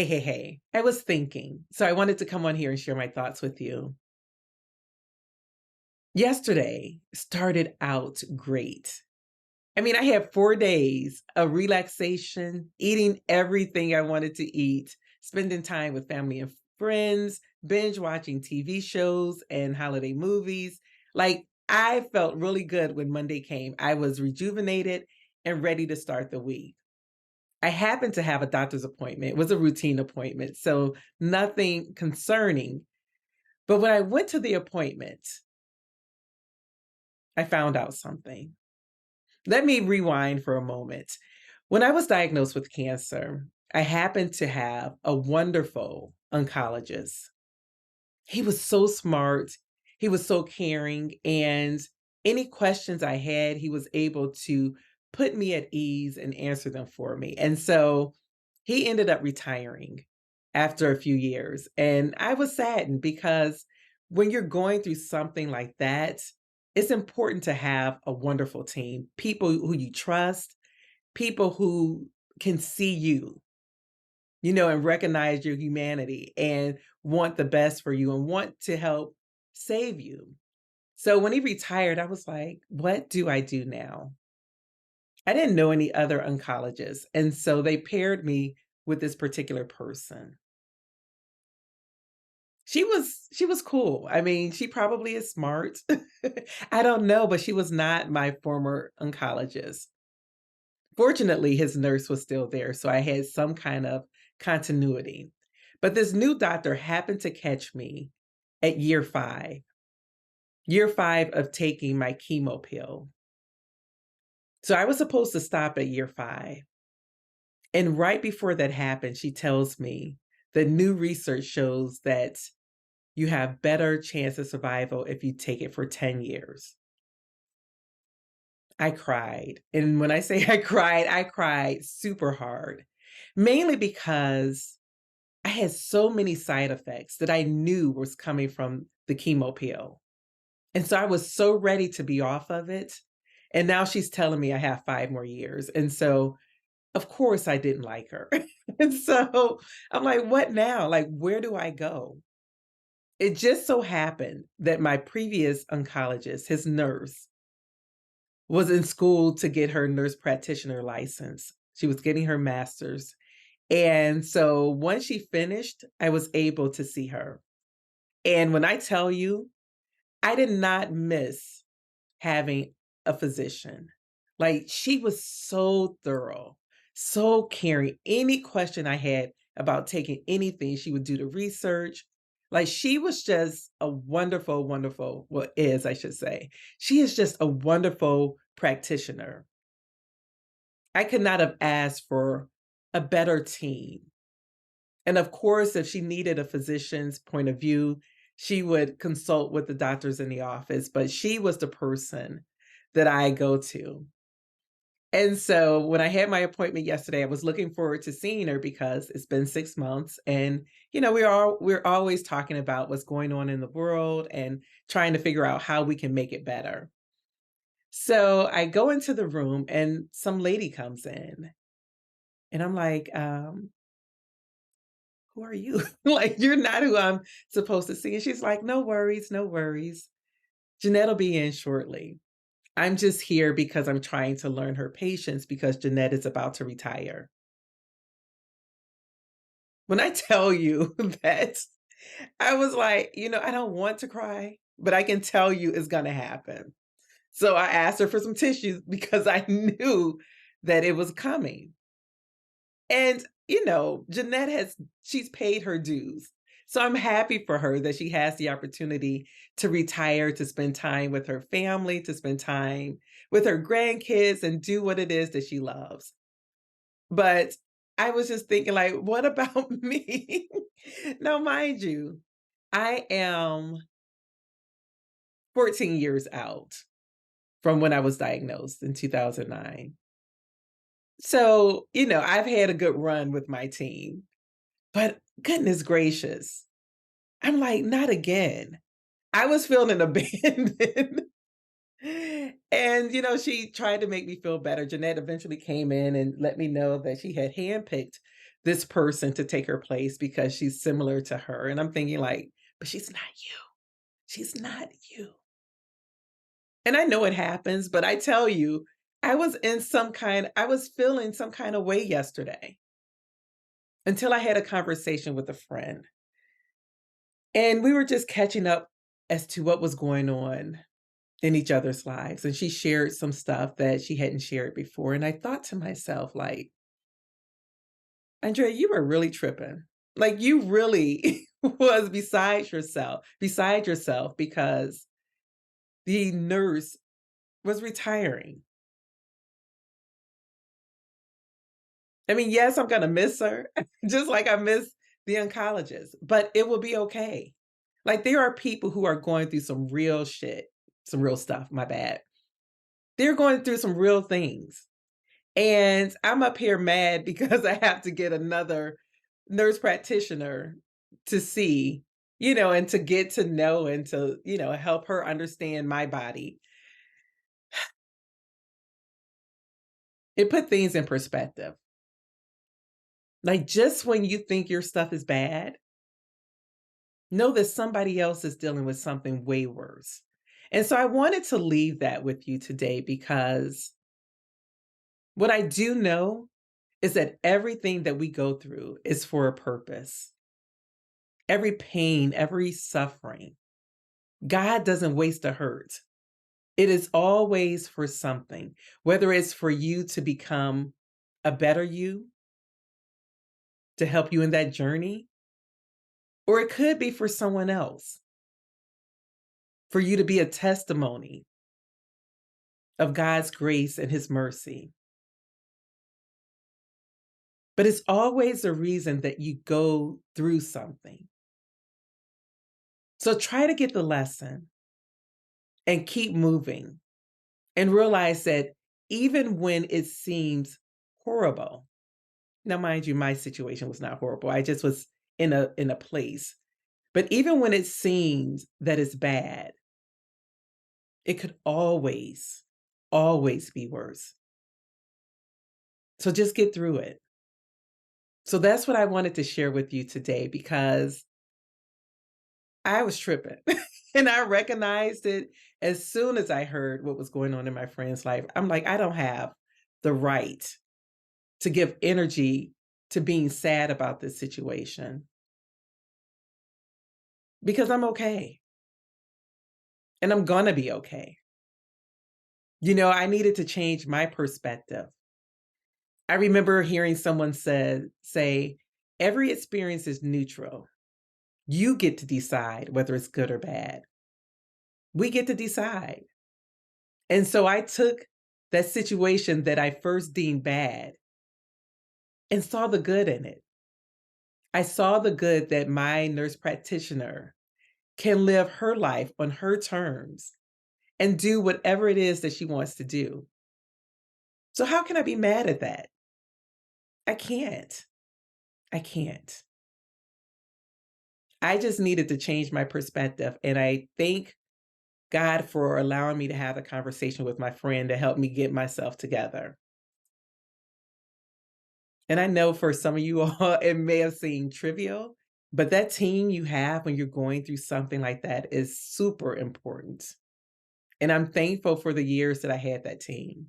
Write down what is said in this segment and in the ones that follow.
Hey. I was thinking, so I wanted to come on here and share my thoughts with you. Yesterday started out great. I mean, I had 4 days of relaxation, eating everything I wanted to eat, spending time with family and friends, binge watching TV shows and holiday movies. Like, I felt really good when Monday came. I was rejuvenated and ready to start the week. I happened to have a doctor's appointment. It was a routine appointment, so nothing concerning. But when I went to the appointment, I found out something. Let me rewind for a moment. When I was diagnosed with cancer, I happened to have a wonderful oncologist. He was so smart, he was so caring, and any questions I had, he was able to put me at ease and answer them for me. And so he ended up retiring after a few years. And I was saddened because when you're going through something like that, it's important to have a wonderful team, people who you trust, people who can see you, and recognize your humanity and want the best for you and want to help save you. So when he retired, I was like, what do I do now? I didn't know any other oncologists. And so they paired me with this particular person. She was cool. I mean, she probably is smart. I don't know, but she was not my former oncologist. Fortunately, his nurse was still there, so I had some kind of continuity. But this new doctor happened to catch me at year 5 of taking my chemo pill. So I was supposed to stop at year 5. And right before that happened, she tells me the new research shows that you have better chance of survival if you take it for 10 years. I cried. And when I say I cried super hard, mainly because I had so many side effects that I knew was coming from the chemo pill. And so I was so ready to be off of it. And now she's telling me I have 5 more years. And so, of course, I didn't like her. And so I'm like, what now? Like, where do I go? It just so happened that my previous oncologist, his nurse, was in school to get her nurse practitioner license. She was getting her master's. And so once she finished, I was able to see her. And when I tell you, I did not miss having a physician. Like, she was so thorough, so caring. Any question I had about taking anything, she would do the research. Like, she was just a wonderful, well, is, I should say. She is just a wonderful practitioner. I could not have asked for a better team. And of course, if she needed a physician's point of view, she would consult with the doctors in the office, but she was the person that I go to. And so when I had my appointment yesterday, I was looking forward to seeing her because it's been 6 months and we're always talking about what's going on in the world and trying to figure out how we can make it better. So I go into the room and some lady comes in and I'm like, who are you? Like, you're not who I'm supposed to see. And she's like, no worries, no worries. Jeanette will be in shortly. I'm just here because I'm trying to learn her patience because Jeanette is about to retire. When I tell you that, I was like, I don't want to cry, but I can tell you it's going to happen. So I asked her for some tissues because I knew that it was coming. And, she's paid her dues. So I'm happy for her that she has the opportunity to retire, to spend time with her family, to spend time with her grandkids and do what it is that she loves. But I was just thinking, like, what about me? Now, mind you, I am 14 years out from when I was diagnosed in 2009. So, I've had a good run with my team, but goodness gracious, I'm like, not again. I was feeling abandoned. And, she tried to make me feel better. Jeanette eventually came in and let me know that she had handpicked this person to take her place because she's similar to her. And I'm thinking like, but she's not you. She's not you. And I know it happens, but I tell you, I was feeling some kind of way yesterday until I had a conversation with a friend. And we were just catching up as to what was going on in each other's lives. And she shared some stuff that she hadn't shared before. And I thought to myself, like, Andrea, you were really tripping. Like you really was beside yourself because the nurse was retiring. I mean, yes, I'm gonna miss her, just like I miss the oncologist, but it will be okay. Like there are people who are going through some real shit, some real stuff, my bad. They're going through some real things. And I'm up here mad because I have to get another nurse practitioner to see, and to get to know and to, help her understand my body. It put things in perspective. Like just when you think your stuff is bad, know that somebody else is dealing with something way worse. And so I wanted to leave that with you today because what I do know is that everything that we go through is for a purpose. Every pain, every suffering. God doesn't waste a hurt. It is always for something, whether it's for you to become a better you, to help you in that journey, or it could be for someone else, for you to be a testimony of God's grace and his mercy. But it's always a reason that you go through something. So try to get the lesson and keep moving and realize that even when it seems horrible, now mind you, my situation was not horrible. I just was in a place. But even when it seems that it's bad, it could always, always be worse. So just get through it. So that's what I wanted to share with you today because I was tripping and I recognized it as soon as I heard what was going on in my friend's life. I'm like, I don't have the right to give energy to being sad about this situation because I'm okay and I'm gonna be okay. I needed to change my perspective. I remember hearing someone say, every experience is neutral. You get to decide whether it's good or bad. We get to decide. And so I took that situation that I first deemed bad and saw the good in it. I saw the good that my nurse practitioner can live her life on her terms and do whatever it is that she wants to do. So how can I be mad at that? I can't. I can't. I just needed to change my perspective. And I thank God for allowing me to have a conversation with my friend to help me get myself together. And I know for some of you all, it may have seemed trivial, but that team you have when you're going through something like that is super important. And I'm thankful for the years that I had that team.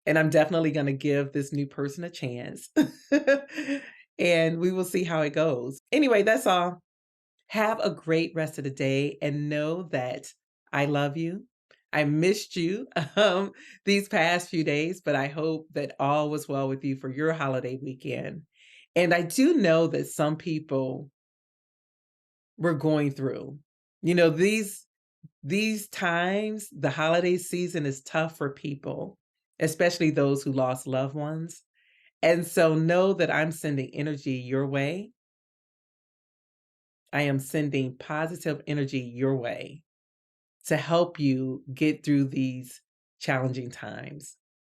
And I'm definitely going to give this new person a chance. And we will see how it goes. Anyway, that's all. Have a great rest of the day and know that I love you. I missed you these past few days, but I hope that all was well with you for your holiday weekend. And I do know that some people were going through, these times, the holiday season is tough for people, especially those who lost loved ones. And so know that I'm sending energy your way. I am sending positive energy your way to help you get through these challenging times.